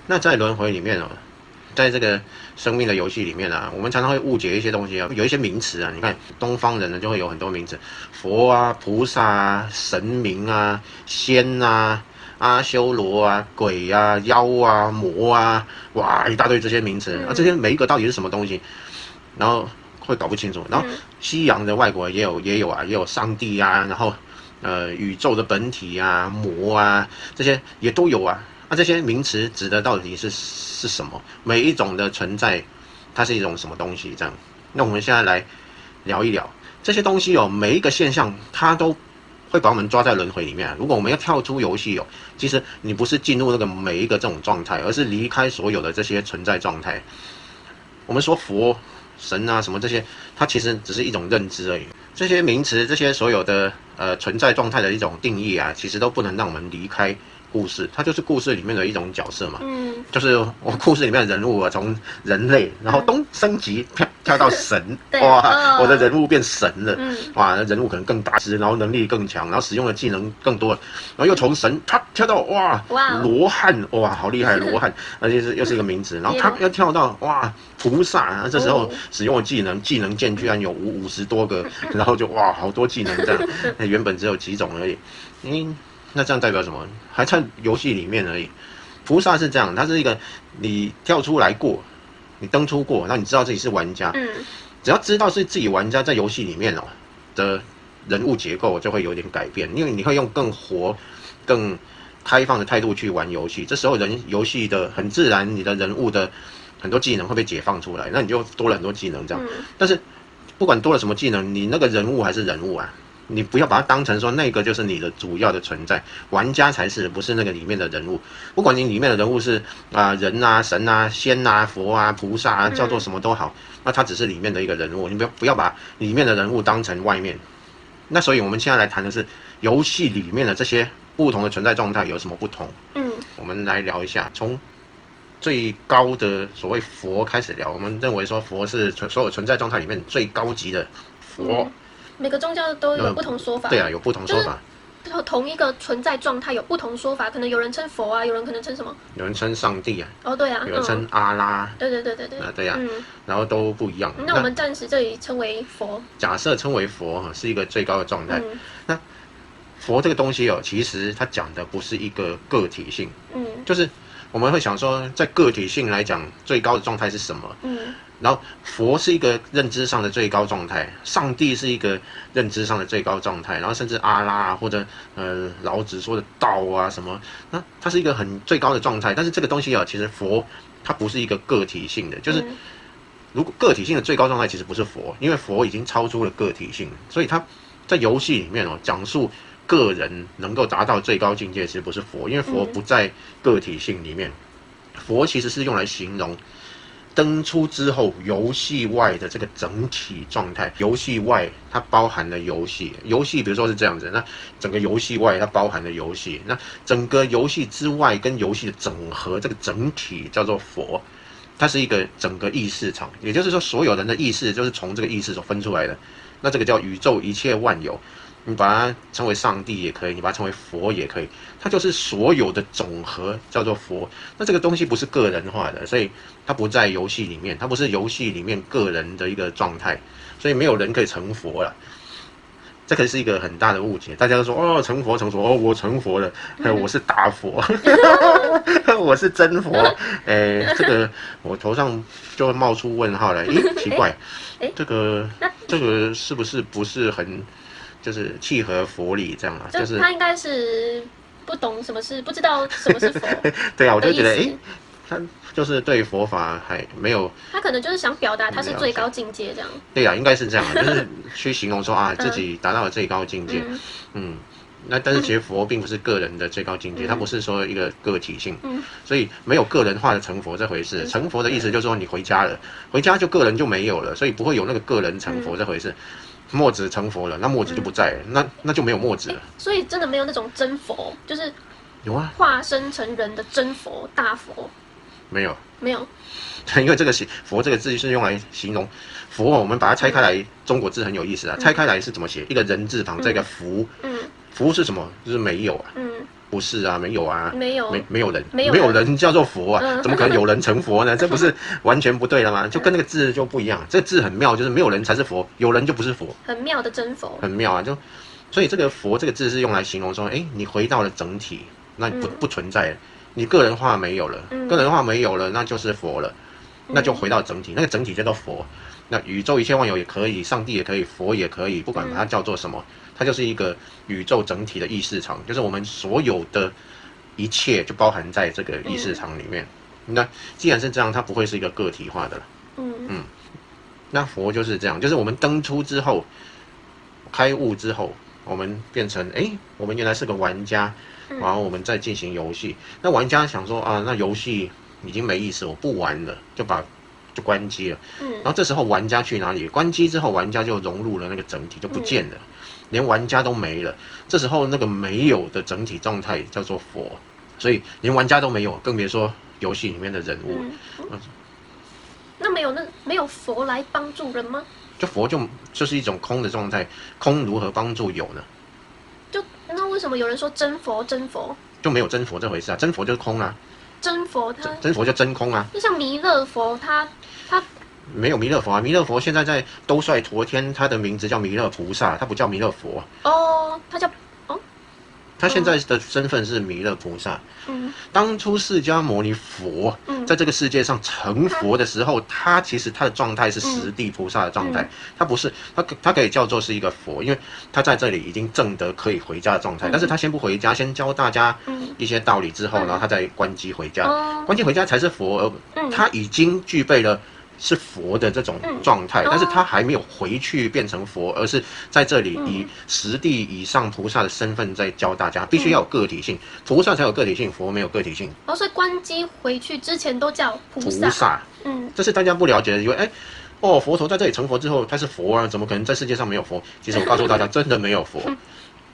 那在轮回里面哦，在这个生命的游戏里面啊，我们常常会误解一些东西啊，有一些名词啊，你看东方人呢就会有很多名词，佛啊、菩萨啊、神明啊、仙啊、阿修罗啊、鬼啊、妖啊、魔啊，哇，一大堆这些名词啊，这些每一个到底是什么东西，然后会搞不清楚。然后西洋的外国也有啊，也有上帝啊，然后宇宙的本体啊、魔啊，这些也都有啊。那这些名词指的到底是什么？每一种的存在，它是一种什么东西？这样，那我们现在来聊一聊这些东西哦。每一个现象，它都会把我们抓在轮回里面。如果我们要跳出游戏哦，其实你不是进入那个每一个这种状态，而是离开所有的这些存在状态。我们说佛、神啊什么这些，它其实只是一种认知而已。这些名词，这些所有的存在状态的一种定义啊，其实都不能让我们离开故事，它就是故事里面的一种角色嘛。就是我故事里面的人物啊，从人类，然后东升级跳到神，哇，我的人物变神了，哇，人物可能更大只，然后能力更强，然后使用的技能更多，然后又从神他跳到哇罗汉，哇，好厉害罗汉，而且又是一个名字，然后他要跳到哇菩萨，这时候使用的技能键居然有50多个，然后就哇好多技能这样，原本只有几种而已，那这样代表什么？还在游戏里面而已。菩萨是这样，它是一个你跳出来过，你登出过，那你知道自己是玩家。只要知道是自己玩家，在游戏里面哦的人物结构就会有点改变，因为你会用更活、更开放的态度去玩游戏。这时候游戏的很自然，你的人物的很多技能会被解放出来，那你就多了很多技能这样。但是不管多了什么技能，你那个人物还是人物啊。你不要把它当成说那个就是你的主要的存在，玩家才是，不是那个里面的人物。不管你里面的人物是人啊、神啊、仙啊、佛啊、菩萨啊，叫做什么都好，那它只是里面的一个人物，你不要把里面的人物当成外面。那所以我们现在来谈的是游戏里面的这些不同的存在状态有什么不同？我们来聊一下，从最高的所谓佛开始聊。我们认为说佛是所有存在状态里面最高级的佛。每个宗教都有不同说法。对啊，有不同说法。同一个存在状态有不同说法，可能有人称佛啊，有人可能称什么？有人称上帝啊。哦，对啊。有人称阿拉。对。对啊。然后都不一样。那我们暂时这里称为佛。假设称为佛是一个最高的状态。那佛这个东西哦，其实它讲的不是一个个体性。就是我们会想说，在个体性来讲，最高的状态是什么？然后佛是一个认知上的最高状态，上帝是一个认知上的最高状态，然后甚至阿拉啊，或者老子说的道啊什么，那它是一个很最高的状态。但是这个东西啊，其实佛它不是一个个体性的，就是如果个体性的最高状态其实不是佛，因为佛已经超出了个体性，所以它在游戏里面哦讲述个人能够达到最高境界，其实不是佛，因为佛不在个体性里面，佛其实是用来形容登出之后，游戏外的这个整体状态，游戏外它包含了游戏，游戏比如说是这样子，那整个游戏外它包含了游戏，那整个游戏之外跟游戏的整合，这个整体叫做佛，它是一个整个意识场，也就是说所有人的意识就是从这个意识所分出来的，那这个叫宇宙一切万有。你把它称为上帝也可以，你把它称为佛也可以，它就是所有的总和，叫做佛。那这个东西不是个人化的，所以它不在游戏里面，它不是游戏里面个人的一个状态，所以没有人可以成佛了。这个是一个很大的误解，大家都说哦成佛哦我成佛了，我是大佛，我是真佛，这个我头上就会冒出问号来，奇怪，这个是不是很就是契合佛理这样啊？就是他应该是不懂什么是，不知道什么是佛。对啊，我就觉得他就是对佛法还没有，他可能就是想表达他是最高境界这样。对啊，应该是这样，就是去形容说自己达到了最高境界。那但是其实佛并不是个人的最高境界，它不是说一个个体性，所以没有个人化的成佛这回事。成佛的意思就是说你回家了，回家就个人就没有了，所以不会有那个个人成佛这回事。墨子成佛了，那墨子就不在了，那就没有墨子了。所以真的没有那种真佛，就是有啊，化身成人的真佛大佛。没有，因为这个佛这个字是用来形容佛，我们把它拆开来，中国字很有意思啊。拆开来是怎么写？一个人字旁，这个福，福是什么？就是没有啊。不是啊，没有啊，没有没有人，没有没有人叫做佛啊，嗯怎么可能有人成佛呢？这不是完全不对了吗？就跟那个字就不一样，这个字很妙，就是没有人才是佛，有人就不是佛，很妙的真佛。很妙啊。所以这个佛这个字是用来形容说，哎，你回到了整体，那你不存在了，你个人化没有了，个人化没有了，那就是佛了，那就回到整体，那个整体叫做佛。那宇宙一切万有也可以，上帝也可以，佛也可以，不管把它叫做什么，它就是一个宇宙整体的意识场，就是我们所有的一切就包含在这个意识场里面。那既然是这样，它不会是一个个体化的了。那佛就是这样，就是我们登出之后，开悟之后，我们变成我们原来是个玩家，然后我们再进行游戏。那玩家想说啊，那游戏已经没意思，我不玩了，就关机了。然后这时候玩家去哪里？关机之后，玩家就融入了那个整体，就不见了，连玩家都没了。这时候那个没有的整体状态叫做佛，所以连玩家都没有，更别说游戏里面的人物。那没有佛来帮助人吗？就佛就是一种空的状态，空如何帮助有呢？那为什么有人说真佛真佛？就没有真佛这回事啊，真佛就是空啊，真佛真佛就真空啊。就像弥勒佛，他没有弥勒佛啊，弥勒佛现在在兜率陀天，他的名字叫弥勒菩萨，他不叫弥勒佛。他叫他现在的身份是弥勒菩萨。当初释迦牟尼佛在这个世界上成佛的时候，他其实他的状态是十地菩萨的状态，他不是他可以叫做是一个佛，因为他在这里已经证得可以回家的状态，但是他先不回家，先教大家一些道理之后，然后他再关机回家，关机回家才是佛，而他已经具备了是佛的这种状态，但是他还没有回去变成佛，而是在这里以十地以上菩萨的身份在教大家，必须要有个体性，菩萨才有个体性，佛没有个体性。所以关机回去之前都叫菩萨。这是大家不了解的，以为佛陀在这里成佛之后他是佛啊，怎么可能在世界上没有佛？其实我告诉大家，真的没有佛。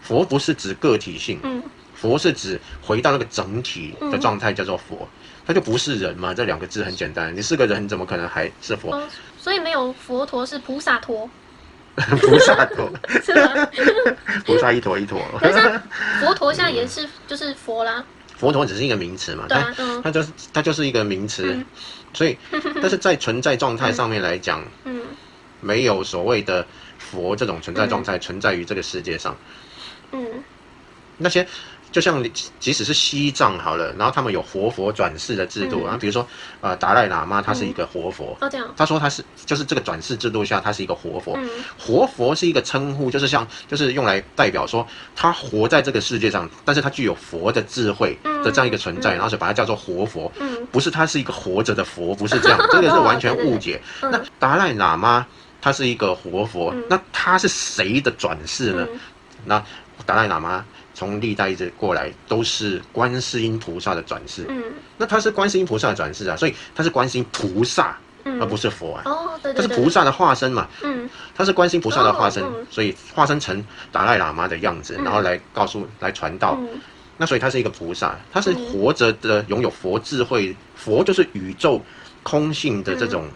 佛不是指个体性，佛是指回到那个整体的状态叫做佛。他就不是人嘛，这两个字很简单。你是个人，怎么可能还是佛？所以没有佛陀是菩萨陀。菩萨陀是吗？菩萨一坨一坨。可是佛陀现在也是就是佛啦。佛陀只是一个名词嘛，对啊，它就是一个名词，所以但是在存在状态上面来讲，没有所谓的佛这种存在状态存在于这个世界上。那些就像即使是西藏好了，然后他们有活佛转世的制度，然后比如说达赖喇嘛他是一个活佛，他说他是就是这个转世制度下他是一个活佛，活佛是一个称呼，就是用来代表说他活在这个世界上，但是他具有佛的智慧的这样一个存在，然后就把它叫做活佛，不是他是一个活着的佛，不是这样，这个是完全误解。那达赖喇嘛他是一个活佛，那他是谁的转世呢？那达赖喇嘛从历代一直过来都是观世音菩萨的转世，那他是观世音菩萨的转世啊，所以他是观世音菩萨，而不是佛啊。他是菩萨的化身嘛，他是观世音菩萨的化身，所以化身成达赖喇嘛的样子，然后来传道。那所以他是一个菩萨，他是活着的，拥有佛智慧，佛就是宇宙空性的这种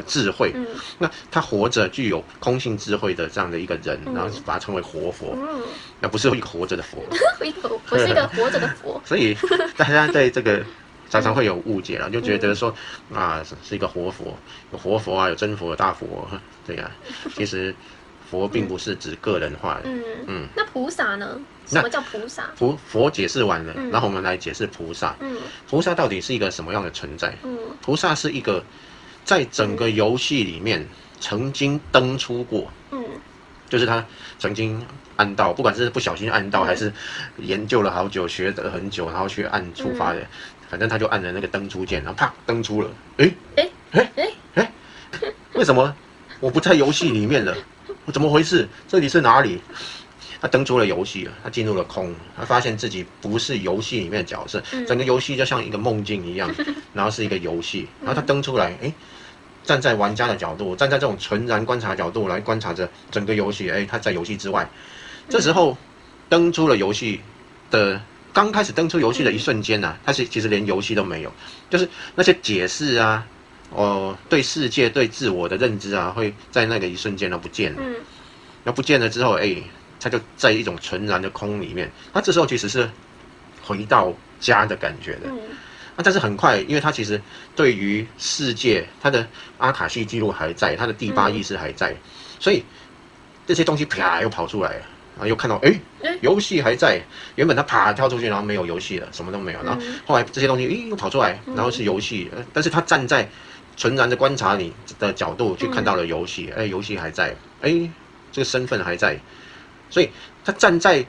智慧，那他活着具有空性智慧的这样的一个人，然后把他称为活佛，那不是一个活着的佛，我是一个活着的佛。所以大家对这个常常会有误解了，就觉得说是一个活佛，有活佛啊，有真佛，有大佛，对呀，其实佛并不是指个人化的。那菩萨呢？什么叫菩萨？佛解释完了，然后我们来解释菩萨。菩萨到底是一个什么样的存在？菩萨是一个在整个游戏里面曾经登出过，就是他曾经按到，不管是不小心按到，还是研究了好久、学得很久，然后去按触发的，反正他就按了那个登出键，然后啪登出了。为什么我不在游戏里面了？怎么回事？这里是哪里？他登出了游戏了，他进入了空，他发现自己不是游戏里面的角色，整个游戏就像一个梦境一样，然后是一个游戏，然后他登出来，站在玩家的角度，站在这种纯然观察角度来观察着整个游戏，他在游戏之外，这时候登出了游戏的刚开始登出游戏的一瞬间呢，他其实连游戏都没有，就是那些解释啊，对世界、对自我的认知啊，会在那个一瞬间都不见了。那不见了之后，他就在一种纯然的空里面，他这时候其实是回到家的感觉的。但是很快，因为他其实对于世界，他的阿卡西记录还在，他的第8意识还在，所以这些东西啪又跑出来了，然后又看到游戏还在，原本他啪跳出去，然后没有游戏了，什么都没有，然后后来这些东西又跑出来，然后是游戏，但是他站在纯然的观察你的角度去看到了游戏，游戏还在，这个身份还在，所以他站在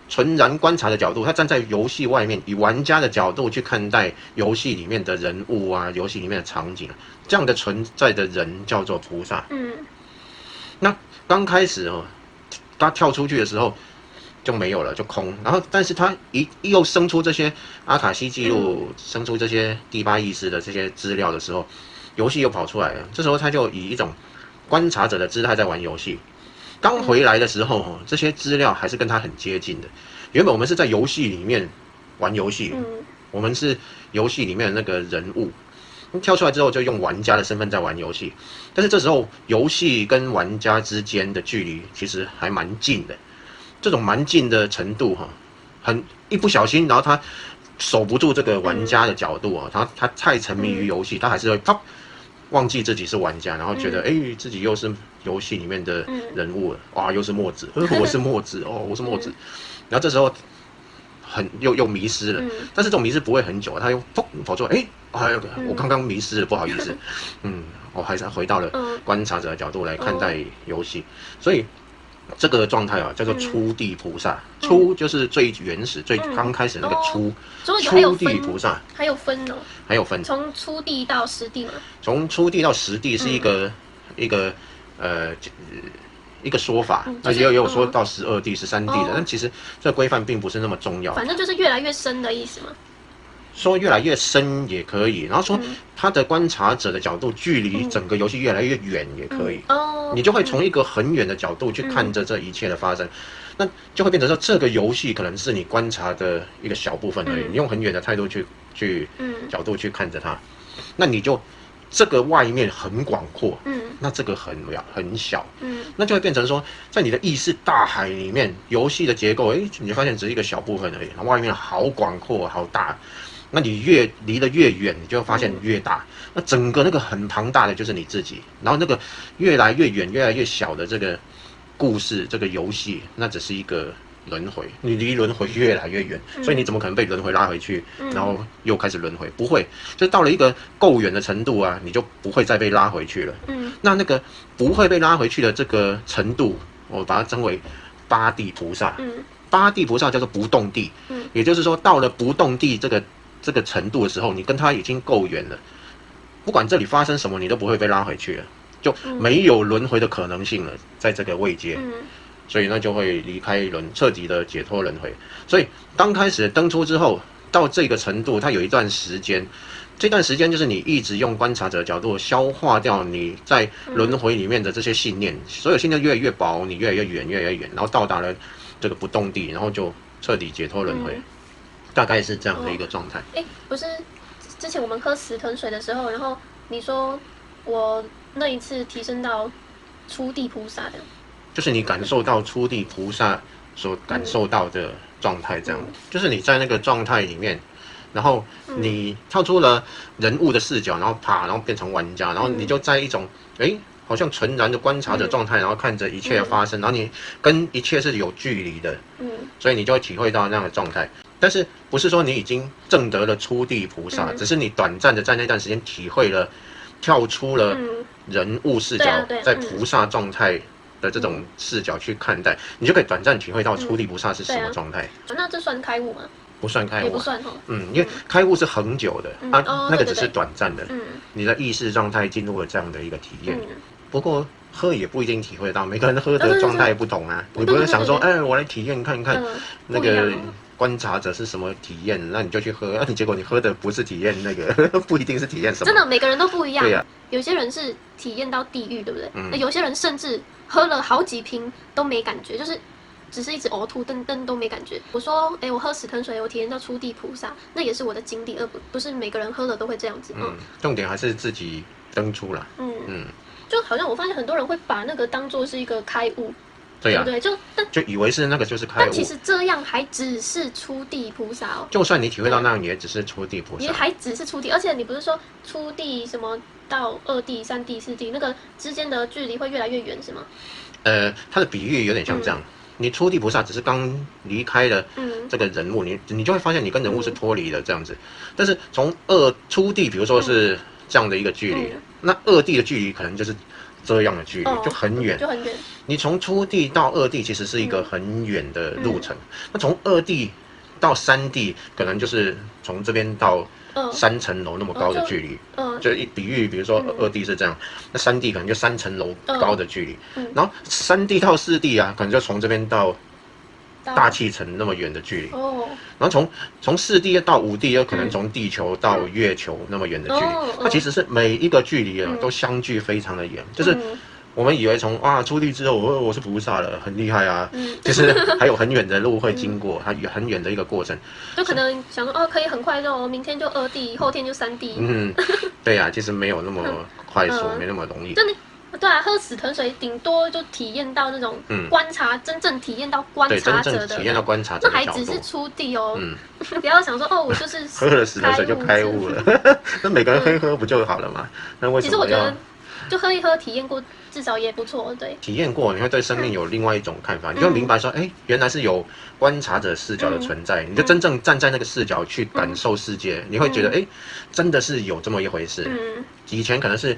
纯然观察的角度，他站在游戏外面，以玩家的角度去看待游戏里面的人物啊，游戏里面的场景，这样的存在的人叫做菩萨。那刚开始他跳出去的时候就没有了，就空。然后，但是他又生出这些阿卡西记录，生出这些第8意识的这些资料的时候，游戏又跑出来了。这时候他就以一种观察者的姿态在玩游戏。刚回来的时候，这些资料还是跟他很接近的。原本我们是在游戏里面玩游戏，我们是游戏里面的那个人物。跳出来之后，就用玩家的身份在玩游戏。但是这时候，游戏跟玩家之间的距离其实还蛮近的。这种蛮近的程度，很一不小心，然后他守不住这个玩家的角度，他太沉迷于游戏，他还是会忘记自己是玩家，然后觉得自己又是游戏里面的人物了，哇，又是墨子，我是墨子哦，我是墨子，然后这时候又迷失了，但是这种迷失不会很久，他又砰跑出来，我刚刚迷失了，不好意思，我还是回到了观察者的角度来看待游戏，所以这个状态叫做初地菩萨，初就是最原始、最刚开始那个初，初地菩萨还有分哦，还有分，从初地到实地嘛，从初地到实地是一个一个说法，那也有说到12地、13地的，但其实这规范并不是那么重要。反正就是越来越深的意思嘛。说越来越深也可以，然后说他的观察者的角度距离整个游戏越来越远也可以。你就会从一个很远的角度去看着这一切的发生，那就会变成说这个游戏可能是你观察的一个小部分而已。你用很远的态度去角度去看着它，那你就这个外面很广阔，那这个很小，那就会变成说，在你的意识大海里面，游戏的结构，你就发现只是一个小部分而已，外面好广阔好大。那你越离得越远，你就会发现越大。那整个那个很庞大的就是你自己，然后那个越来越远、越来越小的这个故事、这个游戏，那只是一个轮回。你离轮回越来越远，所以你怎么可能被轮回拉回去，然后又开始轮回？不会，就到了一个够远的程度啊，你就不会再被拉回去了。那个不会被拉回去的这个程度，我把它称为8地菩萨。8地菩萨叫做不动地，也就是说，到了不动地这个程度的时候，你跟他已经够远了，不管这里发生什么，你都不会被拉回去了，就没有轮回的可能性了，在这个位阶，所以那就会离开彻底的解脱轮回。所以刚开始登出之后，到这个程度，它有一段时间，这段时间就是你一直用观察者的角度消化掉你在轮回里面的这些信念，所有信念越来越薄，你越来越远，越来越远，然后到达了这个不动地，然后就彻底解脱轮回。大概是这样的一个状态。不是，之前我们喝死藤水的时候，然后你说我那一次提升到初地菩萨的，就是你感受到初地菩萨所感受到的状态，这样，就是你在那个状态里面，然后你跳出了人物的视角，然后然后变成玩家，然后你就在一种好像纯然的观察者状态，然后看着一切的发生，然后你跟一切是有距离的，所以你就会体会到那样的状态。但是不是说你已经证得了初地菩萨，只是你短暂的在那段时间体会了，跳出了人物视角，在菩萨状态的这种视角去看待，你就可以短暂体会到初地菩萨是什么状态。那这算开悟吗？不算开悟，也不算因为开悟是恒久的，那个只是短暂的，你的意识状态进入了这样的一个体验。不过喝也不一定体会到，每个人喝的状态不同啊。你不是想说，我来体验看看那个观察者是什么体验，那你就去喝，结果你喝的不是体验那个，不一定是体验什么。真的，每个人都不一样。对呀，有些人是体验到地狱，对不对？那有些人甚至喝了好几瓶都没感觉，就是只是一直呕吐，噔都没感觉。我说，我喝死藤水，我体验到初地菩萨，那也是我的经历，而不是每个人喝了都会这样子。重点还是自己登出啦。就好像我发现很多人会把那个当作是一个开悟对呀、对不对？就以为是那个就是开悟。但其实这样还只是初地菩萨哦。就算你体会到那样，也只是初地菩萨。你还只是初地，而且你不是说初地什么到2地、3地、4地那个之间的距离会越来越远是吗？它的比喻有点像这样。你初地菩萨只是刚离开了这个人物，你就会发现你跟人物是脱离的这样子。但是从初地，比如说是这样的一个距离，那2地的距离可能就是这样的距离，就很远，就很远。你从初地到2地其实是一个很远的路程。那从2地到3地，可能就是从这边到3层楼那么高的距离。就比喻，比如说2地是这样，那3地可能就3层楼高的距离。然后3地到4地啊，可能就从这边到大气层那么远的距离。然后从4地到5地，又可能从地球到月球那么远的距离。它其实是每一个距离啊都相距非常的远，就是。我们以为从初地之后，我是菩萨了，很厉害啊。其实还有很远的路会经过，它很远的一个过程。就可能想说可以很快就明天就2地，后天就3地。对呀，其实没有那么快速，没那么容易。就你对啊，喝死藤水顶多就体验到那种观察，真正体验到观察者的，真正体验到观察者的角度，那还只是初地哦。不要想说我就是喝了死藤水就开悟了，那每个人喝一喝不就好了嘛？那为什么？其实我觉得就喝一喝，体验过。至少也不错，对。体验过，你会对生命有另外一种看法，你就明白说，原来是有观察者视角的存在，你就真正站在那个视角去感受世界，你会觉得，真的是有这么一回事。以前可能是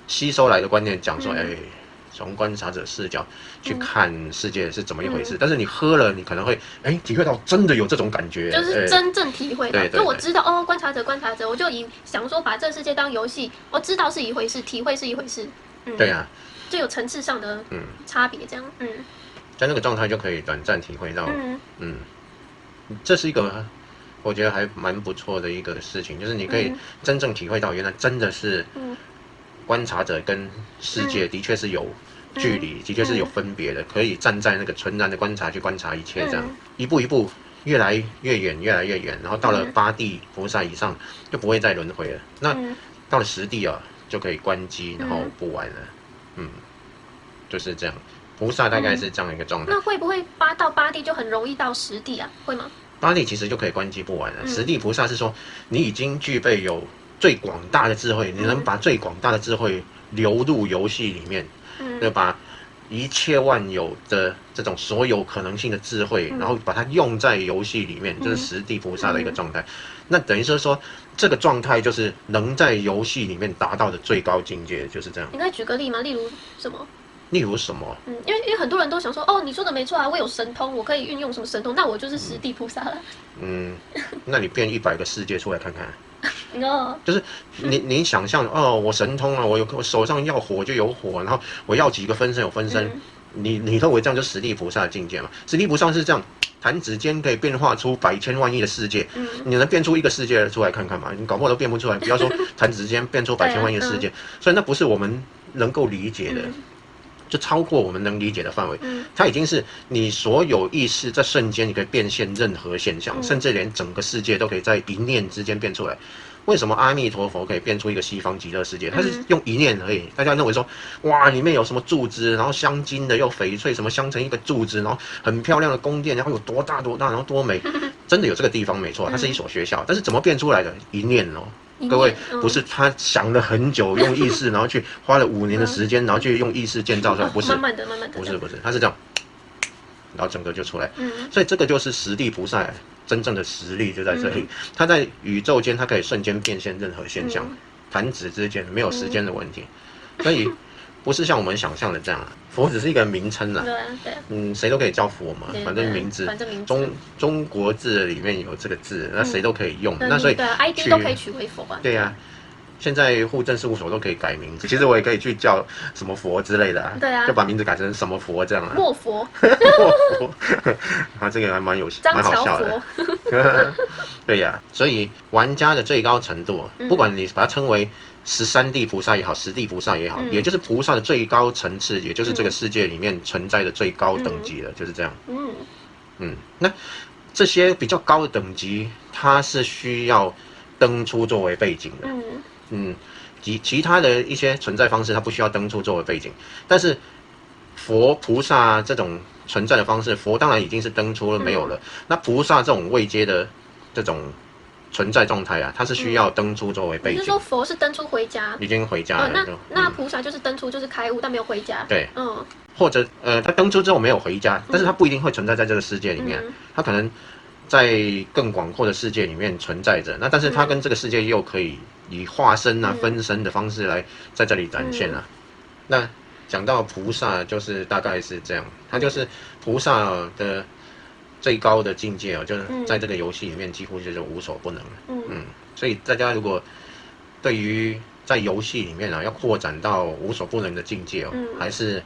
吸收来的观念，讲说，从观察者视角去看世界是怎么一回事，但是你喝了，你可能会，体会到真的有这种感觉，就是真正体会到。对，就我知道，观察者，我就想说把这世界当游戏，我知道是一回事，体会是一回事。对啊，就有层次上的差别，这样，在那个状态就可以短暂体会到，这是一个我觉得还蛮不错的一个事情，就是你可以真正体会到，原来真的是观察者跟世界的确是有距离，的确是有分别的，可以站在那个纯然的观察去观察一切，这样一步一步越来越远，越来越远，然后到了8地菩萨以上就不会再轮回了。那到了10地啊。就可以关机，然后不玩了，就是这样。菩萨大概是这样一个状态。那会不会到8地就很容易到10地啊？会吗？8地其实就可以关机不玩了。10地菩萨是说你已经具备有最广大的智慧，你能把最广大的智慧流入游戏里面，就把一切万有的这种所有可能性的智慧，然后把它用在游戏里面，这是10地菩萨的一个状态。那等于是说，这个状态就是能在游戏里面达到的最高境界，就是这样。你可以举个例吗？例如什么？例如什么？因为很多人都想说，你说的没错啊，我有神通，我可以运用什么神通，那我就是10地菩萨了。那你变100个世界出来看看。就是你想象我神通啊，我手上要火就有火，然后我要几个分身有分身，你认为这样就10地菩萨的境界嘛？10地菩萨是这样。弹指间可以变化出百千万亿的世界，你能变出一个世界出来看看嘛？你搞不好都变不出来，不要说弹指间变出百千万亿的世界，所以那不是我们能够理解的，就超过我们能理解的范围。它已经是你所有意识在瞬间，你可以变现任何现象，甚至连整个世界都可以在一念之间变出来。为什么阿弥陀佛可以变出一个西方极乐世界？它是用一念而已。大家认为说，哇，里面有什么柱子，然后镶金的又翡翠，什么镶成一个柱子，然后很漂亮的宫殿，然后有多大多大，然后多美，真的有这个地方没错，它是一所学校。但是怎么变出来的？一念哦，各位，不是他想了很久，用意识，然后去花了5年的时间，然后去用意识建造出来，不是，慢慢的，不是，他是这样，然后整个就出来。所以这个就是10地菩萨。真正的实力就在这里，它在宇宙间，它可以瞬间变现任何现象，弹指之间没有时间的问题，所以不是像我们想象的这样。佛只是一个名称啦，谁都可以叫佛嘛，反正名字，中国字里面有这个字，那谁都可以用，那所以ID 都可以取为佛啊。对呀。现在户政事务所都可以改名字，其实我也可以去叫什么佛之类的啊，对啊，就把名字改成什么佛这样啊。莫佛，莫佛，这个还蛮好笑的。对呀，所以玩家的最高程度，不管你把它称为13地菩萨也好，10地菩萨也好，也就是菩萨的最高层次，也就是这个世界里面存在的最高等级了，就是这样。那这些比较高的等级，它是需要登出作为背景的。其他的一些存在方式，它不需要登出作为背景，但是佛菩萨这种存在的方式，佛当然已经是登出了没有了。那菩萨这种位阶的这种存在状态啊，它是需要登出作为背景。你是说佛是登出回家？已经回家了。那菩萨就是登出，就是开悟，但没有回家。对，或者他登出之后没有回家，但是他不一定会存在在这个世界里面，他可能在更广阔的世界里面存在着。那但是他跟这个世界又可以以化身啊、分身的方式来在这里展现啊。那讲到菩萨，就是大概是这样，他就是菩萨的最高的境界哦，就是在这个游戏里面几乎就是无所不能。所以大家如果对于在游戏里面啊要扩展到无所不能的境界哦，还是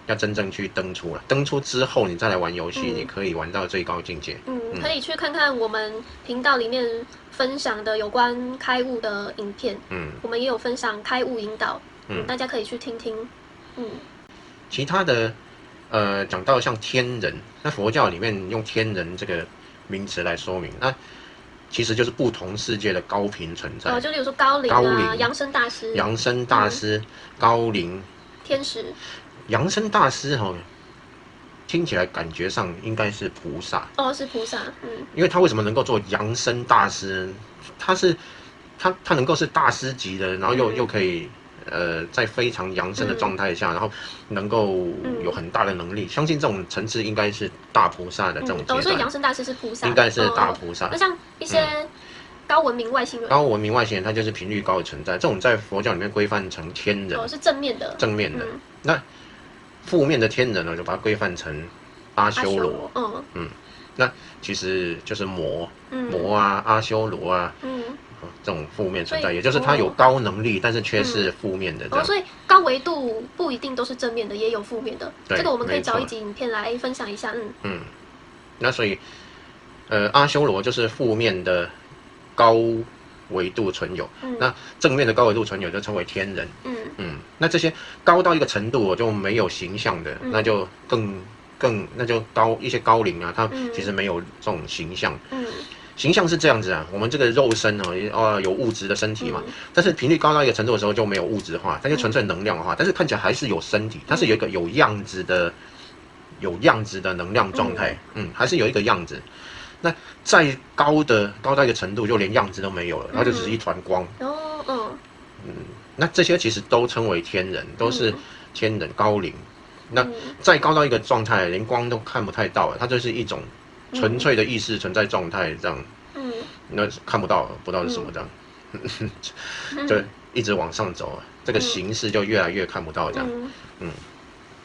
要真正去登出了。登出之后，你再来玩游戏，你可以玩到最高境界。可以去看看我们频道里面分享的有关开悟的影片。我们也有分享开悟引导，大家可以去听听。其他的，讲到像天人，那佛教里面用天人这个名词来说明，那其实就是不同世界的高频存在。就例如说高龄啊，扬升大师、扬升大师、高龄、天使。扬升大师听起来感觉上应该是菩萨。是菩萨。因为他为什么能够做扬升大师？他能够是大师级的，然后又可以在非常扬升的状态下，然后能够有很大的能力。相信这种层次应该是大菩萨的这种阶段。所以扬升大师是菩萨，应该是大菩萨。那像一些高文明外星人，高文明外星人，他就是频率高的存在。这种在佛教里面规范成天人，是正面的。正面的。那负面的天人呢，就把它规范成阿修罗。那其实就是魔啊、阿修罗啊，这种负面存在，也就是他有高能力，但是却是负面的。所以高维度不一定都是正面的，也有负面的。这个我们可以找一集影片来分享一下。那所以阿修罗就是负面的高维度存有，那正面的高维度存有就称为天人。那这些高到一个程度，我就没有形象的，那就那就高一些高龄啊，它其实没有这种形象。形象是这样子啊，我们这个肉身有物质的身体嘛，但是频率高到一个程度的时候就没有物质化，它就纯粹能量化，但是看起来还是有身体，它是有一个有样子的能量状态，还是有一个样子。那再高到一个程度，就连样子都没有了，然后就只是一团光。那这些其实都称为天人，都是天人高龄。那再高到一个状态，连光都看不太到了，它就是一种纯粹的意识存在状态，这样。那看不到，不知道是什么这样。就一直往上走，这个形式就越来越看不到这样。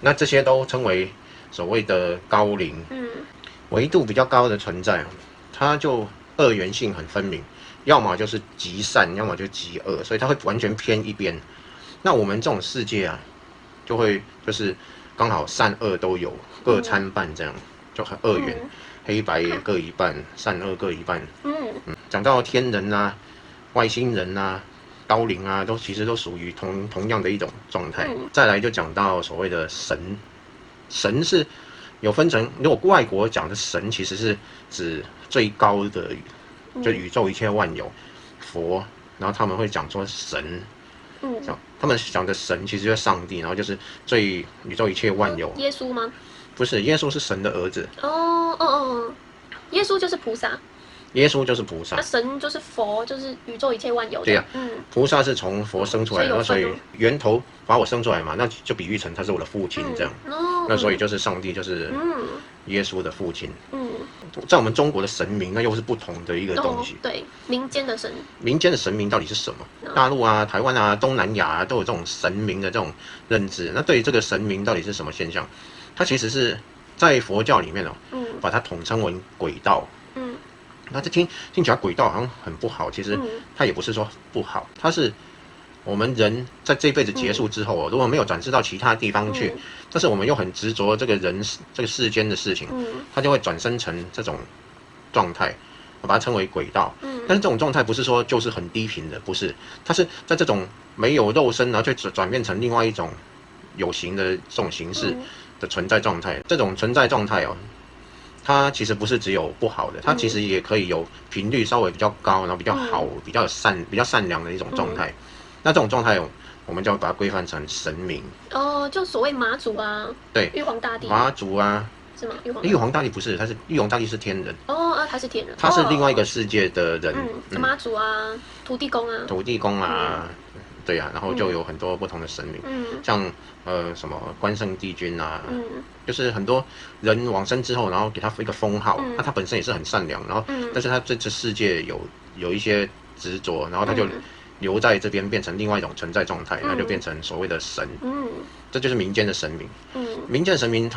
那这些都称为所谓的高龄。维度比较高的存在，它就二元性很分明，要么就是极善，要么就极恶，所以它会完全偏一边。那我们这种世界啊，就是刚好善恶都有，各参半这样，就很二元，黑白也各一半，善恶各一半。讲到天人啊、外星人啊、高龄啊，其实都属于同样的一种状态。再来就讲到所谓的神，神是有分成，如果外国讲的神，其实是指最高的，就宇宙一切万有，佛，然后他们会讲说神，他们讲的神其实就是上帝，然后就是最宇宙一切万有。耶稣吗？不是，耶稣是神的儿子。耶稣就是菩萨。耶稣就是菩萨，神就是佛，就是宇宙一切万有的。对呀，菩萨是从佛生出来的，所以源头把我生出来嘛，那就比喻成他是我的父亲这样。那所以就是上帝就是耶稣的父亲。在我们中国的神明，那又是不同的一个东西。对，民间的神。民间的神明到底是什么？大陆啊、台湾啊、东南亚啊，都有这种神明的这种认知。那对于这个神明到底是什么现象？它其实是在佛教里面把它统称为鬼道。那这听起来鬼道好像很不好，其实它也不是说不好，它是我们人在这辈子结束之后如果没有转世到其他地方去，但是我们又很执着这个世间的事情，它就会转生成这种状态，我把它称为鬼道。但是这种状态不是说就是很低频的，不是，它是在这种没有肉身，然后却转变成另外一种有形的这种形式的存在状态。这种存在状态它其实不是只有不好的，它其实也可以有频率稍微比较高，然后比较好、比较善良的一种状态。那这种状态我们就要把它规范成神明。哦，就所谓妈祖啊，对，玉皇大帝妈祖啊，是吗？玉皇大帝不是，玉皇大帝是天人。哦啊，他是天人，他是另外一个世界的人。妈祖啊，土地公啊，土地公啊，对啊，然后就有很多不同的神明，像什么关圣帝君啊，就是很多人往生之后，然后给他一个封号，那他本身也是很善良，然后但是他对这世界有一些执着，然后他就留在这边变成另外一种存在状态，那就变成所谓的神，这就是民间的神明。民间的神明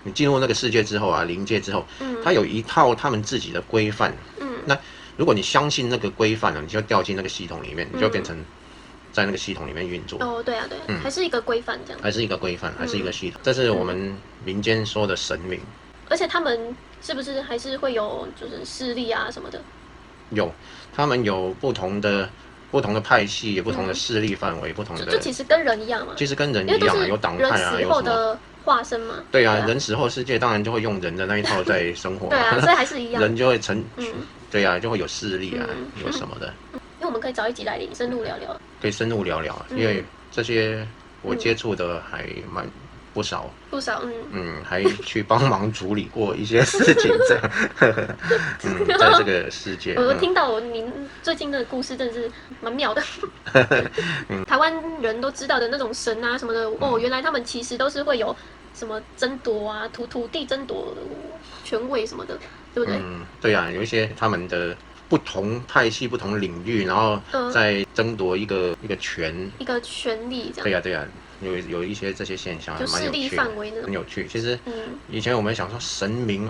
你进入那个世界之后啊，灵界之后，他有一套他们自己的规范，那如果你相信那个规范了，你就掉进那个系统里面，你就变成在那个系统里面运作。哦，对啊，对，还是一个规范这样。还是一个规范，还是一个系统，这是我们民间说的神明。而且他们是不是还是会有就是势力啊什么的？有，他们有不同的派系，不同的势力范围，不同的。就其实跟人一样嘛。其实跟人一样啊，有党派啊，有什么。化身嘛，对啊，人死后世界当然就会用人的那一套在生活，对啊，所以还是一样，人就会对啊，就会有势力啊，有什么的。因为我们可以找一集来深入聊聊，可以深入聊聊，因为这些我接触的还不少，还去帮忙处理过一些事情，这样，在这个世界，我听到您最近的故事真的是蛮妙的，台湾人都知道的那种神啊什么的，原来他们其实都是会有什么争夺啊，土地争夺权位什么的，对不对？对啊，有一些他们的不同派系、不同领域，然后在争夺一个权利这样。对啊。有一些这些现象还蛮有趣的，很有趣。其实以前我们想说神明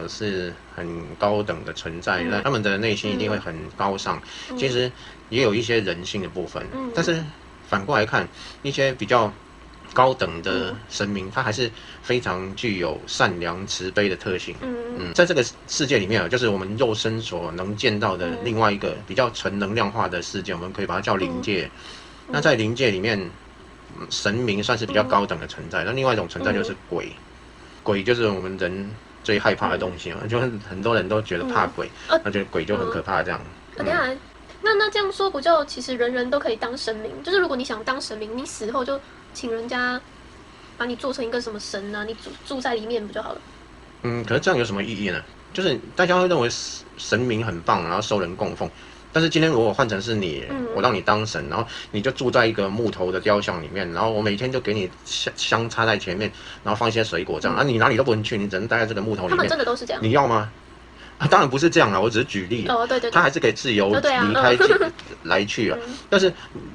是很高等的存在，他们的内心一定会很高尚。其实也有一些人性的部分，但是反过来看，一些比较高等的神明，他还是非常具有善良慈悲的特性。在这个世界里面，就是我们肉身所能见到的另外一个比较纯能量化的世界，我们可以把它叫灵界。那在灵界里面，神明算是比较高等的存在，那另外一种存在就是鬼，鬼就是我们人最害怕的东西嘛，就很多人都觉得怕鬼，那觉得鬼就很可怕这样。等一下，那这样说不就其实人人都可以当神明？就是如果你想当神明，你死后就请人家把你做成一个什么神啊，你住在里面不就好了？可是这样有什么意义呢？就是大家会认为神明很棒，然后受人供奉。但是今天如果换成是你，我让你当神，然后你就住在一个木头的雕像里面，然后我每天就给你香插在前面，然后放一些水果这样，你哪里都不能去，你只能待在这个木头里面。他们真的都是这样？你要吗？当然不是这样啦，我只是举例。对，他还是可以自由离开来去啊。但是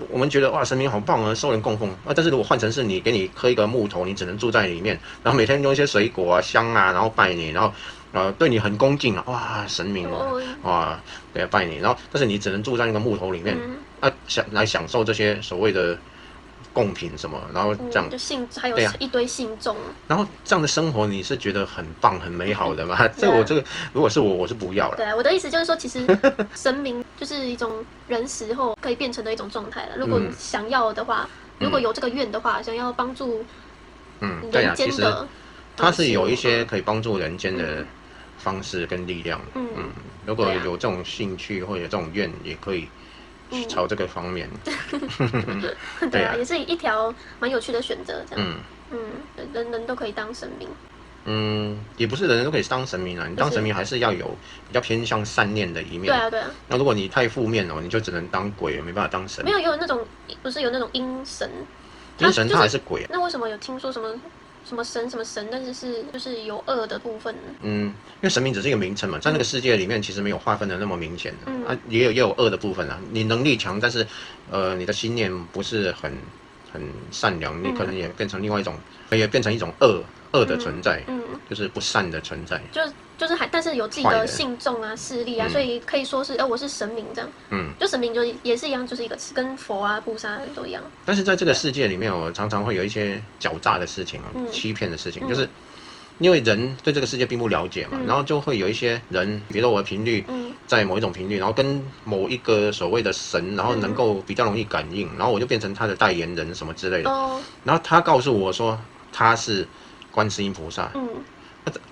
我们觉得哇，神明好棒啊，受人供奉啊。但是如果换成是你，给你刻一个木头，你只能住在里面，然后每天用一些水果啊、香啊，然后拜你，然后对你很恭敬啊，哇，神明哇，对啊，拜你，然后但是你只能住在那个木头里面，来享受这些所谓的贡品什么，然后这样就还有一堆信众，然后这样的生活你是觉得很棒、很美好的吗？如果是我是不要了。对，我的意思就是说，其实神明就是一种人死后可以变成的一种状态了。如果你想要的话，如果有这个愿的话，想要帮助人间的，它是有一些可以帮助人间的方式跟力量。如果有这种兴趣或者这种愿，也可以朝这个方面。对啊，也是一条蛮有趣的选择，这样。人人都可以当神明。也不是人人都可以当神明啊，你当神明还是要有比较偏向善念的一面。对啊。那如果你太负面了，你就只能当鬼，没办法当神。没有那种，不是有那种阴神？阴神他还是鬼。那为什么有听说什么神，但是就是有恶的部分呢？因为神明只是一个名称嘛，在那个世界里面其实没有划分的那么明显的。也有恶的部分啊。你能力强，但是你的心念不是很善良，你可能也变成另外一种，也变成一种恶的存在，就是不善的存在。就是但是有自己的信众啊、势力啊，所以可以说是我是神明这样。就神明就也是一样，就是一个跟佛啊、菩萨都一样。但是在这个世界里面，我常常会有一些狡诈的事情欺骗的事情，就是因为人对这个世界并不了解嘛，然后就会有一些人，比如说我的频率在某一种频率，然后跟某一个所谓的神，然后能够比较容易感应，然后我就变成他的代言人什么之类的。然后他告诉我说他是观世音菩萨。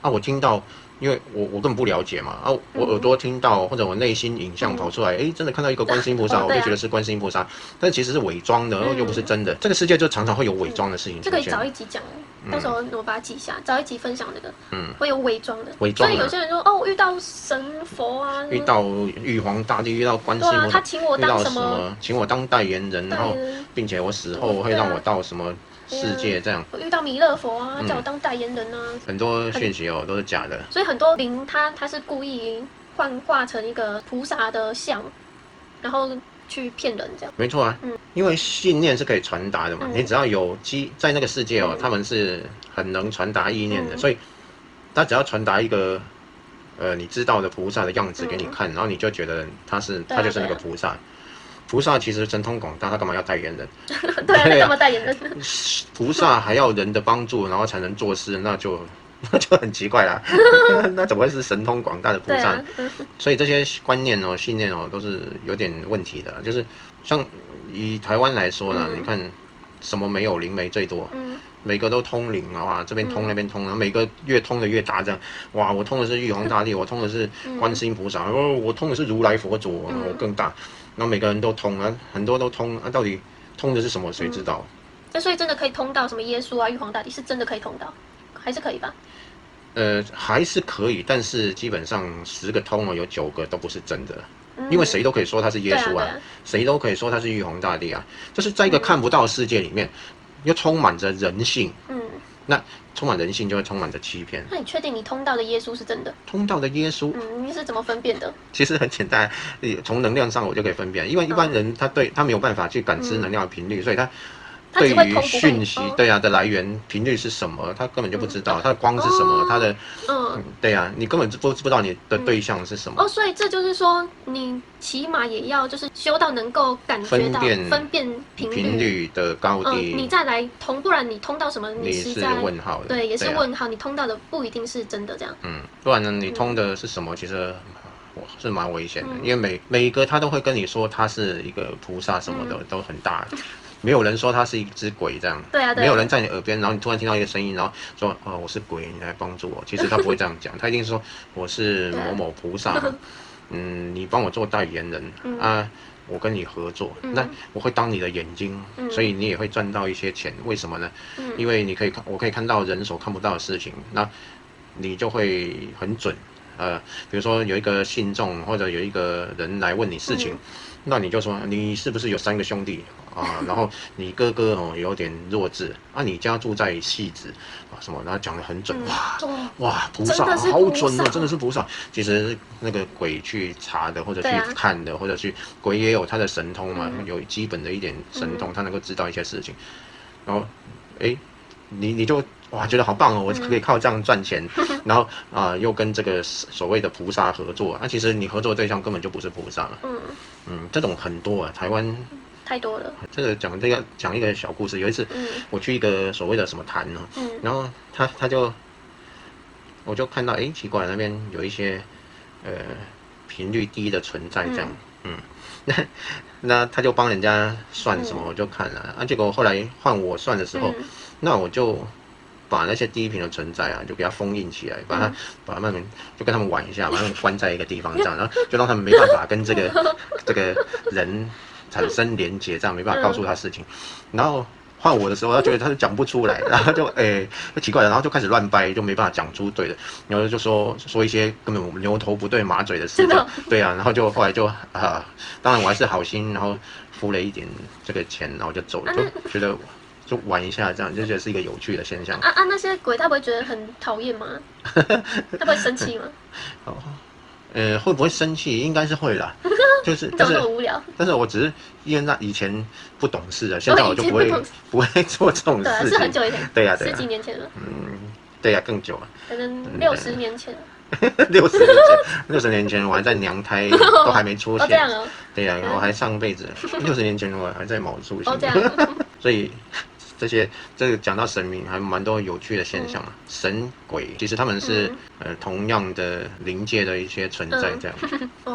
我听到因为我根本不了解嘛，我耳朵听到或者我内心影像跑出来，真的看到一个观世音菩萨，我就觉得是观世音菩萨，但其实是伪装的，又不是真的。这个世界就常常会有伪装的事情出现。这可以早一集讲，到时候我把它记下，早一集分享那个，会有伪装的。伪装。所以有些人说，我遇到神佛啊，遇到玉皇大帝，遇到观世音菩萨，他请我当什么？请我当代言人，然后并且我死后会让我到什么世界这样。我遇到弥勒佛啊，叫我当代言人啊。很多讯息都是假的。所以很多灵他是故意幻化成一个菩萨的像，然后去骗人这样。没错啊，因为信念是可以传达的嘛，你只要有在那个世界他们是很能传达意念的，所以他只要传达一个你知道的菩萨的样子给你看，然后你就觉得他就是那个菩萨。菩萨其实神通广大，他干嘛要代言人？对啊，干嘛代言人？菩萨还要人的帮助，然后才能做事，那就很奇怪啦。那怎么会是神通广大的菩萨？所以这些观念信念都是有点问题的。就是像以台湾来说呢，你看什么没有灵媒最多，每个都通灵啊，这边通那边通，然后每个越通的越大，这样哇，我通的是玉皇大帝，我通的是观世音菩萨，我通的是如来佛祖，我更大。然后每个人都通啊，很多都通啊，到底通的是什么？谁知道？所以真的可以通到什么耶稣啊、玉皇大帝，是真的可以通到，还是可以吧？还是可以，但是基本上10个通有9个都不是真的，因为谁都可以说他是耶稣啊，谁都可以说他是玉皇大帝啊，就是在一个看不到的世界里面，又充满着人性，那充满人性就会充满着欺骗。那你确定你通到的耶稣是真的？通到的耶稣，你是怎么分辨的？其实很简单，从能量上我就可以分辨，因为一般人他没有办法去感知能量的频率，所以他对于讯息的来源频率是什么，他根本就不知道，他的光是什么，他的对啊，你根本不知道你的对象是什么。所以这就是说，你起码也要就是修到能够感觉到分辨频率的高低，你再来通，不然你通到什么，你是问号的，对，也是问号，你通到的不一定是真的这样。不然呢，你通的是什么，其实是蛮危险的，因为每一个他都会跟你说他是一个菩萨什么的，都很大。没有人说他是一只鬼这样，对啊，没有人在你耳边，然后你突然听到一个声音，然后说我是鬼，你来帮助我。其实他不会这样讲，他一定说我是某某菩萨，你帮我做代言人啊，我跟你合作，那我会当你的眼睛，所以你也会赚到一些钱。为什么呢？因为我可以看到人所看不到的事情，那你就会很准。比如说有一个信众或者有一个人来问你事情，那你就说你是不是有3个兄弟啊？然后你哥哥有点弱智啊，你家住在戏子啊什么，然后讲得很准，哇，菩萨好准哦，真的是菩萨。其实那个鬼去查的，或者去看的，或者去鬼也有他的神通嘛，有基本的一点神通，他能够知道一些事情。然后，你就哇觉得好棒哦，我可以靠这样赚钱，然后又跟这个所谓的菩萨合作，其实你合作对象根本就不是菩萨。这种很多台湾太多了。这个讲一个小故事，有一次我去一个所谓的什么坛然后我就看到奇怪，那边有一些频率低的存在这样，那他就帮人家算什么，我就看了结果后来换我算的时候，那我就把那些低频的存在就给它封印起来，把他们就跟他们玩一下，把他们关在一个地方这样，然后就让他们没办法跟这个人产生连结，这样没办法告诉他事情。然后换我的时候，他觉得他就讲不出来，然后就奇怪了，然后就开始乱掰，就没办法讲出对的，然后就说一些根本牛头不对马嘴的事情，对啊，然后就后来就当然我还是好心，然后付了一点这个钱，然后就走了，就觉得。就玩一下，这样就觉得是一个有趣的现象。那些鬼他不会觉得很讨厌吗？他不会生气吗？会不会生气？应该是会啦。就是怎么那么无聊？但是我只是因为那以前不懂事啊，现在我就不会做这种事情。是很久以前。对呀10几年前了。对呀，更久了。可能60年前。60年前我还在娘胎，都还没出现。这样哦。对呀，我还上辈子。60年前我还在卯宿星。这样。所以这个讲到神明，还蛮多有趣的现象神鬼其实他们是同样的灵界的一些存在，这样。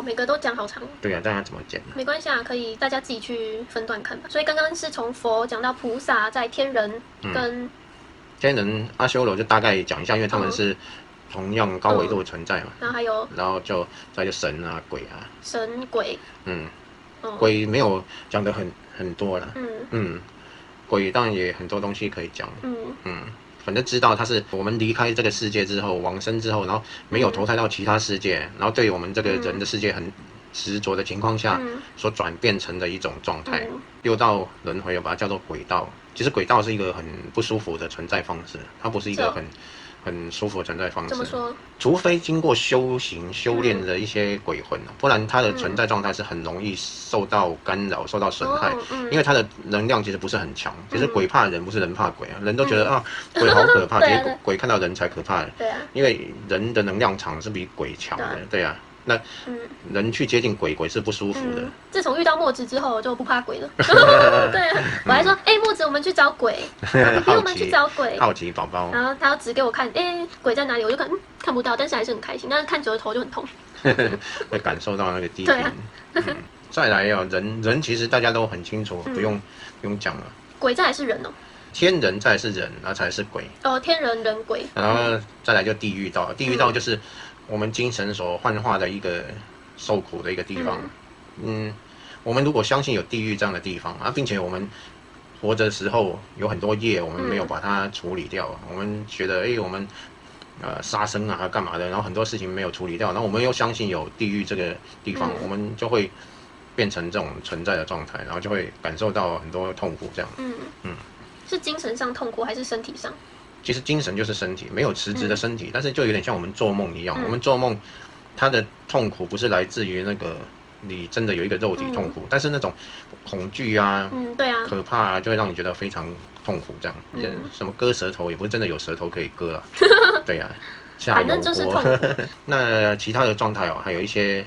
每个都讲好长。对啊，大家怎么讲？没关系可以大家自己去分段看吧。所以刚刚是从佛讲到菩萨，在天人跟天人阿修罗就大概讲一下，因为他们是同样高维度的存在嘛。然后还有，然后再就神啊、鬼啊。神鬼。鬼没有讲的很多了。鬼当然也很多东西可以讲。反正知道它是我们离开这个世界之后，往生之后，然后没有投胎到其他世界，然后对我们这个人的世界很执着的情况下，所转变成的一种状态。六道轮回，把它叫做鬼道。其实鬼道是一个很不舒服的存在方式，它不是一个很舒服的存在方式。怎么说？除非经过修行修炼的一些鬼魂，不然它的存在状态是很容易受到干扰、受到损害。因为它的能量其实不是很强。其实鬼怕人，不是人怕鬼啊。人都觉得鬼好可怕，其实鬼看到人才可怕。对啊。因为人的能量场是比鬼强的。对啊。那人去接近鬼是不舒服的。自从遇到墨子之后，就不怕鬼了。对啊，我还说，墨子，我们去找鬼，陪我们去找鬼。好奇宝宝。然后他要指给我看，鬼在哪里？我就看不到，但是还是很开心。但是看久了头就很痛。会感受到那个地方。再来人其实大家都很清楚，不用讲了。鬼再来是人哦。天人再来是人，然后才是鬼。天人人鬼。然后再来就地狱道，地狱道就是我们精神所幻化的一个受苦的一个地方。我们如果相信有地狱这样的地方并且我们活着的时候有很多业，我们没有把它处理掉，我们觉得我们杀生啊干嘛的，然后很多事情没有处理掉，然后我们又相信有地狱这个地方，我们就会变成这种存在的状态，然后就会感受到很多痛苦这样。是精神上痛苦还是身体上？其实精神就是身体，没有实质的身体，但是就有点像我们做梦一样。我们做梦，它的痛苦不是来自于那个你真的有一个肉体痛苦，但是那种恐惧啊，对啊，可怕啊，就会让你觉得非常痛苦。这样，什么割舌头也不是真的有舌头可以割啊。对啊，反正就是痛苦。那其他的状态还有一些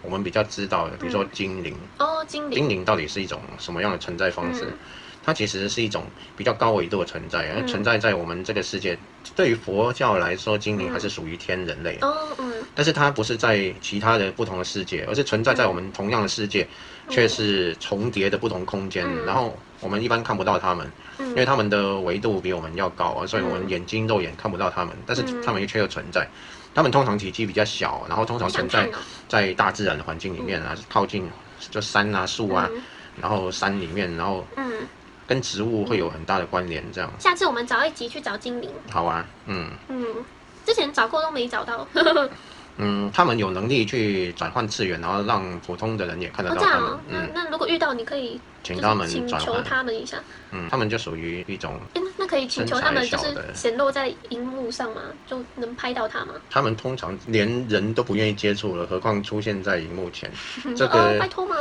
我们比较知道的，比如说精灵。精灵到底是一种什么样的存在方式？它其实是一种比较高维度的存在，存在在我们这个世界。对于佛教来说，精灵还是属于天人类。但是它不是在其他的不同的世界，而是存在在我们同样的世界，却是重叠的不同空间。然后我们一般看不到它们，因为它们的维度比我们要高所以我们肉眼看不到它们。但是它们却又存在。它们通常体积比较小，然后通常存在在大自然的环境里面靠近就山啊、树啊，然后山里面，然后跟植物会有很大的关联，这样。下次我们找一集去找精灵。好啊。之前找过都没找到。他们有能力去转换次元，然后让普通的人也看得到他们。那如果遇到，你可以请他们请求他们一下。他们就属于一种。那可以请求他们就是显露在荧幕上吗？就能拍到他吗？他们通常连人都不愿意接触了，何况出现在荧幕前。这个拜托嘛。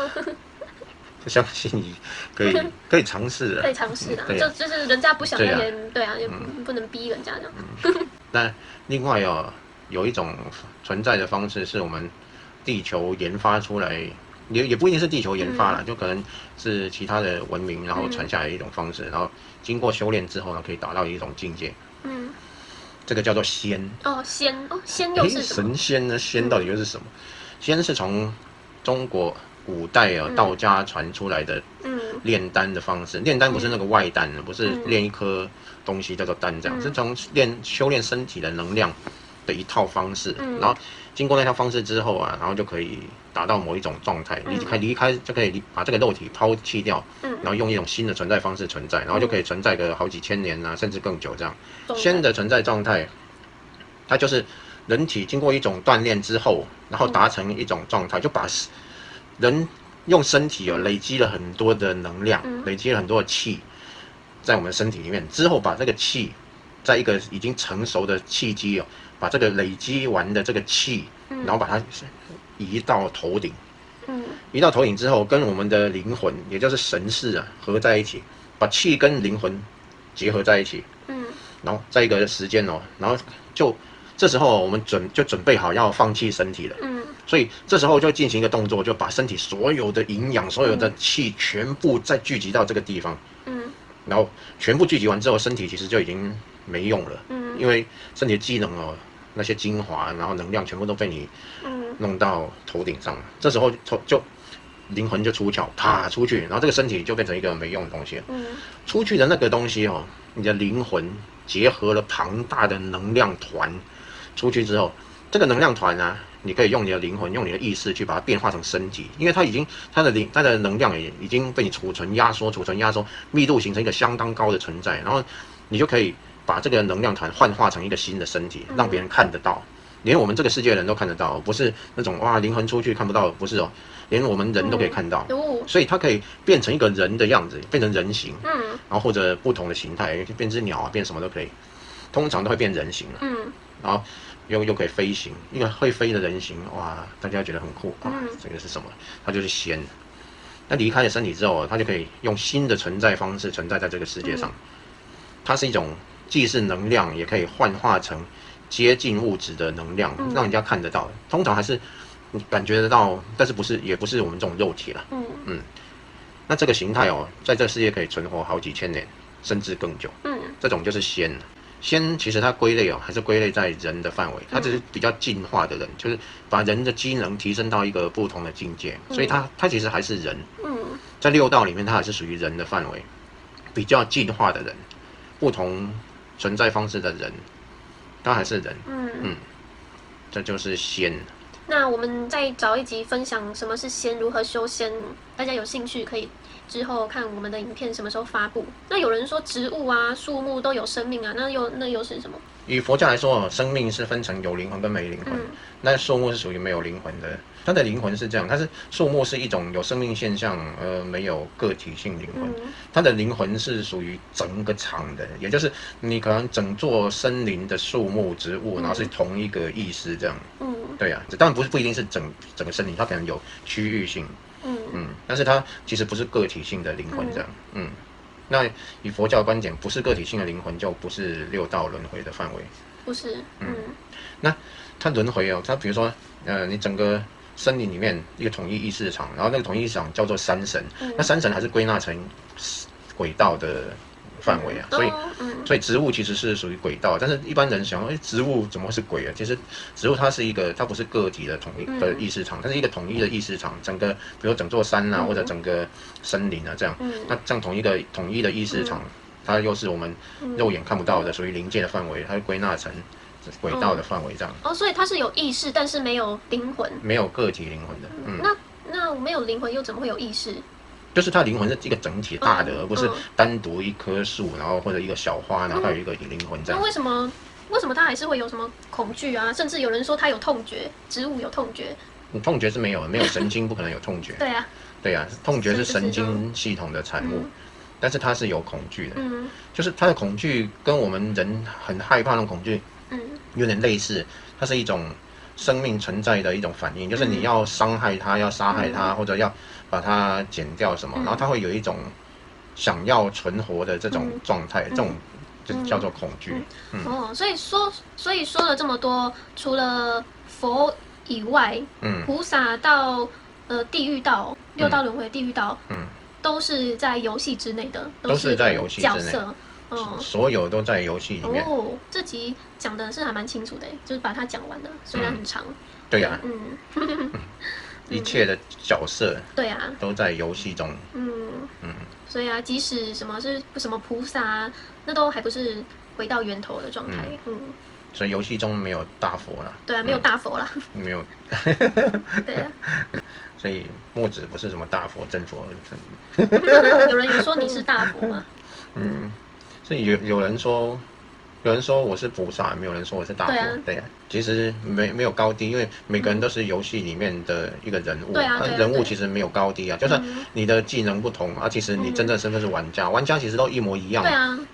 相信你可以尝试的，可以尝试的，就是人家不想也也不能逼人家这样。那另外有一种存在的方式是我们地球研发出来，也不一定是地球研发啦，就可能是其他的文明然后传下来的一种方式，然后经过修炼之后呢，可以达到一种境界。这个叫做仙。仙又是什么？神仙呢？仙到底又是什么？仙是从中国古代道家传出来的炼丹的方式。炼丹不是那个外丹，不是炼一颗东西叫做丹这样，是从修炼身体的能量的一套方式。然后经过那套方式之后然后就可以达到某一种状态，离开就可以把这个肉体抛弃掉，然后用一种新的存在方式存在，然后就可以存在个好几千年甚至更久这样。仙的存在状态，它就是人体经过一种锻炼之后，然后达成一种状态，就把人用身体累积了很多的能量，累积了很多的气在我们身体里面，之后把这个气在一个已经成熟的气机把这个累积完的这个气，然后把它移到头顶。移到头顶之后，跟我们的灵魂，也就是神识合在一起，把气跟灵魂结合在一起。然后在一个时间然后就这时候我们准备好要放弃身体了。所以这时候就进行一个动作，就把身体所有的营养、所有的气全部再聚集到这个地方。然后全部聚集完之后，身体其实就已经没用了。因为身体的机能那些精华，然后能量全部都被你弄到头顶上了。这时候就灵魂就出窍，啪出去，然后这个身体就变成一个没用的东西了。出去的那个东西你的灵魂结合了庞大的能量团，出去之后，这个能量团啊，你可以用你的灵魂，用你的意识去把它变化成身体，因为它的能量也已经被你储存压缩，密度形成一个相当高的存在，然后你就可以把这个能量团幻化成一个新的身体，让别人看得到，连我们这个世界的人都看得到，不是那种哇灵魂出去看不到，不是哦，连我们人都可以看到，所以它可以变成一个人的样子，变成人形，然后或者不同的形态，变只鸟啊，变什么都可以，通常都会变人形了，然后又可以飞行，一个会飞的人形，哇，大家觉得很酷啊，这个是什么？它就是仙。那离开了身体之后，它就可以用新的存在方式存在在这个世界上。它是一种既是能量，也可以幻化成接近物质的能量，让人家看得到。通常还是你感觉得到，但是也不是我们这种肉体了。那这个形态哦，在这个世界可以存活好几千年，甚至更久。这种就是仙。仙其实它归类哦，还是归类在人的范围，它只是比较进化的人，就是把人的机能提升到一个不同的境界，所以它其实还是人。在六道里面，它还是属于人的范围，比较进化的人，不同存在方式的人，它还是人。这就是仙。那我们再找一集分享什么是仙，如何修仙，大家有兴趣可以之后看我们的影片什么时候发布。那有人说植物啊、树木都有生命啊，那又是什么？以佛教来说，生命是分成有灵魂跟没灵魂。那树木是属于没有灵魂的。它的灵魂是这样，它是树木是一种有生命现象，没有个体性灵魂。它的灵魂是属于整个场的，也就是你可能整座森林的树木、植物，然后是同一个意识这样。对啊，当然不一定是整个森林，它可能有区域性。但是它其实不是个体性的灵魂这样。那以佛教的观点，不是个体性的灵魂就不是六道轮回的范围。不是。那它轮回哦，它比如说你整个森林里面一个统一意识场，然后那个统一意识场叫做山神，那山神还是归纳成轨道的范围啊，所以植物其实是属于轨道，但是一般人想，植物怎么会是轨啊？其实植物它不是个体的统一的意识场，它是一个统一的意识场，整个比如整座山啊，或者整个森林啊这样，那这样统一的意识场，它又是我们肉眼看不到的，属于灵界的范围，它会归纳成轨道的范围这样。所以它是有意识，但是没有灵魂，没有个体灵魂的。那没有灵魂又怎么会有意识？就是它灵魂是一个整体大的，而不是单独一棵树，然后或者一个小花，然后它有一个灵魂这样。那为什么它还是会有什么恐惧啊？甚至有人说它有痛觉，植物有痛觉。痛觉是没有神经，不可能有痛觉。对啊，痛觉是神经系统的产物，但是它是有恐惧的。就是它的恐惧跟我们人很害怕那种恐惧，有点类似，它是一种生命存在的一种反应，就是你要伤害它，要杀害它，或者要把它剪掉什么，然后它会有一种想要存活的这种状态，这种就叫做恐惧。所以说了这么多，除了佛以外，菩萨到地狱道、六道轮回地狱道，都是在游戏之内的，都是在游戏之内角色。所有都在游戏里面。这集讲的是还蛮清楚的，就是把它讲完了，虽然很长。对呀。一切的角色对啊都在游戏中。所以啊，即使什么是什么菩萨啊，那都还不是回到源头的状态。所以游戏中没有大佛啦。对啊，没有大佛啦。没有。对啊。所以墨子不是什么大佛真佛。有人也说你是大佛吗？所以有人说我是菩萨，没有人说我是大佛。对啊，其实没有高低，因为每个人都是游戏里面的一个人物。人物其实没有高低啊，就算你的技能不同啊，其实你真正身份是玩家，玩家其实都一模一样。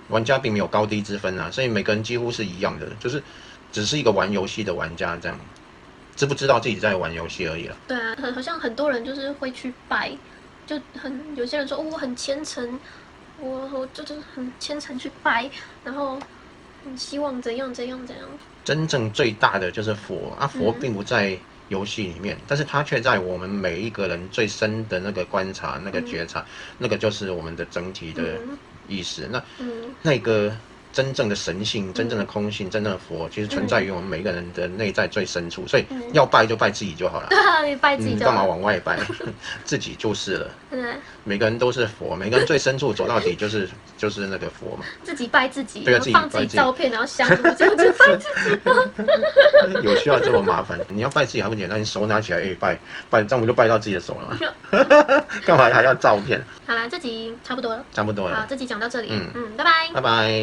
玩家并没有高低之分啊，所以每个人几乎是一样的，就是只是一个玩游戏的玩家这样，知不知道自己在玩游戏而已了。对啊，好像很多人就是会去拜，有些人说我很虔诚。我就是很虔诚去拜，然后希望怎样。真正最大的就是佛啊，佛并不在游戏里面，但是它却在我们每一个人最深的那个观察、那个觉察，那个就是我们的整体的意识。那个真正的神性、真正的空性、真正的佛，其实存在于我们每个人的内在最深处。所以要拜就拜自己就好了。对啊，你拜自己就好干嘛往外拜？自己就是了。对，每个人都是佛，每个人最深处走到底就是那个佛嘛。自己拜自己，对啊，然后放自己照片，然后香炉这样子拜自己。有需要这么麻烦？你要拜自己还不简单，你手拿起来，拜，这样不就拜到自己的手了吗？干嘛还要照片？好啦，这集差不多了，差不多了。好，这集讲到这里，拜拜。拜拜。